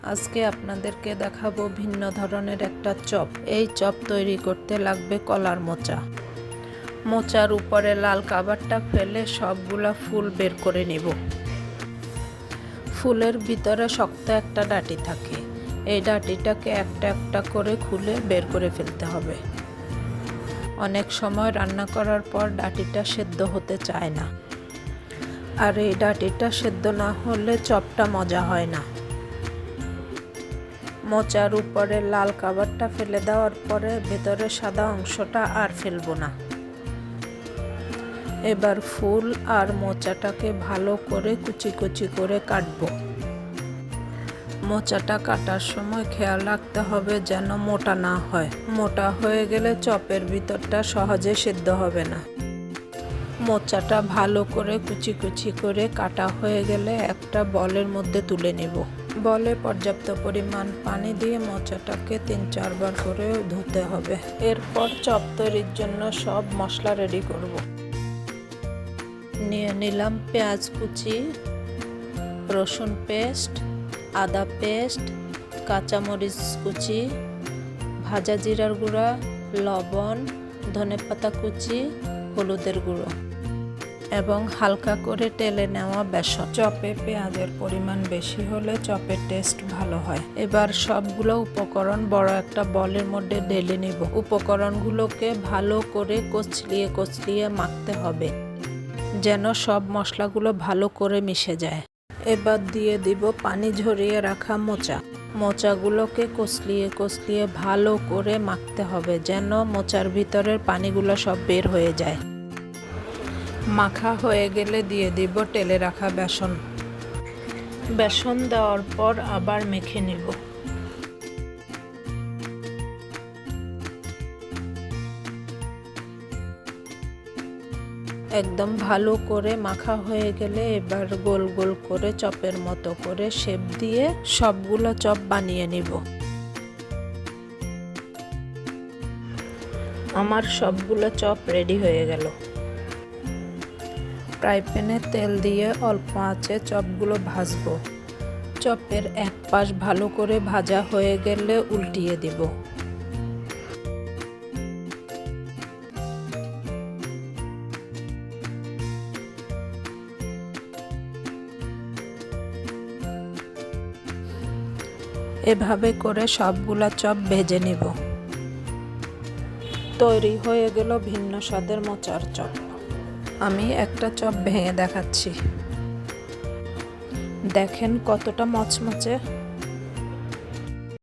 আজকে আপনাদেরকে দেখাবো ভিন্ন ধরনের একটা চপ। এই চপ তৈরি করতে লাগবে কলার মোচা। মোচার উপরে লাল কাভারটা ফেলে সবগুলা ফুল বের করে নিব। ফুলের ভিতরে শক্ত একটা ডাঁটি থাকে, এই ডাঁটিটাকে একটা একটা করে খুলে বের করে ফেলতে হবে। অনেক সময় রান্না করার পর ডাঁটিটা সেদ্ধ হতে চায় না, আর এই ডাঁটিটা সেদ্ধ না হলে চপটা মজা হয় না। মোচার উপরে লাল কাভারটা ফেলে দেওয়ার পরে ভেতরে সাদা অংশটা আর ফেলবো না। এবার ফুল আর মোচাটাকে ভালো করে কুচি কুচি করে কাটবো। মোচাটা কাটার সময় খেয়াল রাখতে হবে যেন মোটা না হয়। মোটা হয়ে গেলে চপের ভিতরটা সহজে সেদ্ধ হবে না। মোচাটা ভালো করে কুচি কুচি করে কাটা হয়ে গেলে একটা বলের মধ্যে তুলে নেব। বলে পর্যাপ্ত পরিমাণ পানি দিয়ে মোচাটাকে 3-4 বার করে ধুতে হবে। এরপর চপ তৈরির জন্য সব মশলা রেডি করব। নিয়ে নিলাম পেঁয়াজ কুচি, রসুন পেস্ট, আদা পেস্ট, কাঁচামরিচ কুচি, ভাজা জিরার গুঁড়া, লবণ, ধনেপাতা কুচি, হলুদের গুঁড়ো এবং হালকা করে টেলে নেওয়া বেসন। চপে পেঁয়াজের পরিমাণ বেশি হলে চপের টেস্ট ভালো হয়। এবার সবগুলো উপকরণ বড় একটা বলের মধ্যে ঢেলে নিব। উপকরণগুলোকে ভালো করে কচলিয়ে কচলিয়ে মাখতে হবে যেন সব মশলাগুলো ভালো করে মিশে যায়। এবার দিয়ে দিব পানি ঝরিয়ে রাখা মোচা। মোচাগুলোকে কচলিয়ে কচলিয়ে ভালো করে মাখতে হবে যেন মোচার ভিতরের পানিগুলো সব বের হয়ে যায়। মাখা হয়ে গেলে দিয়ে দিব টেলে রাখা বেসন। বেসন দেওয়ার পর আবার মেখে নিব। একদম ভালো করে মাখা হয়ে গেলে এবার গোল গোল করে চপের মতো করে শেপ দিয়ে সবগুলো চপ বানিয়ে নিব। আমার সবগুলো চপ রেডি হয়ে গেল। ফ্রাই প্যানে তেল দিয়ে অল্প আঁচে চপগুলো ভাজবো। চপের এক পাশ ভালো করে ভাজা হয়ে গেলে উল্টিয়ে দিব। এভাবে করে সবগুলা চপ ভেজে নিব। তৈরি হয়ে গেল ভিন্ন স্বাদের মোচার চপ। আমি একটা চপ ভেঙে দেখাচ্ছি। দেখেন কতটা মচমচে।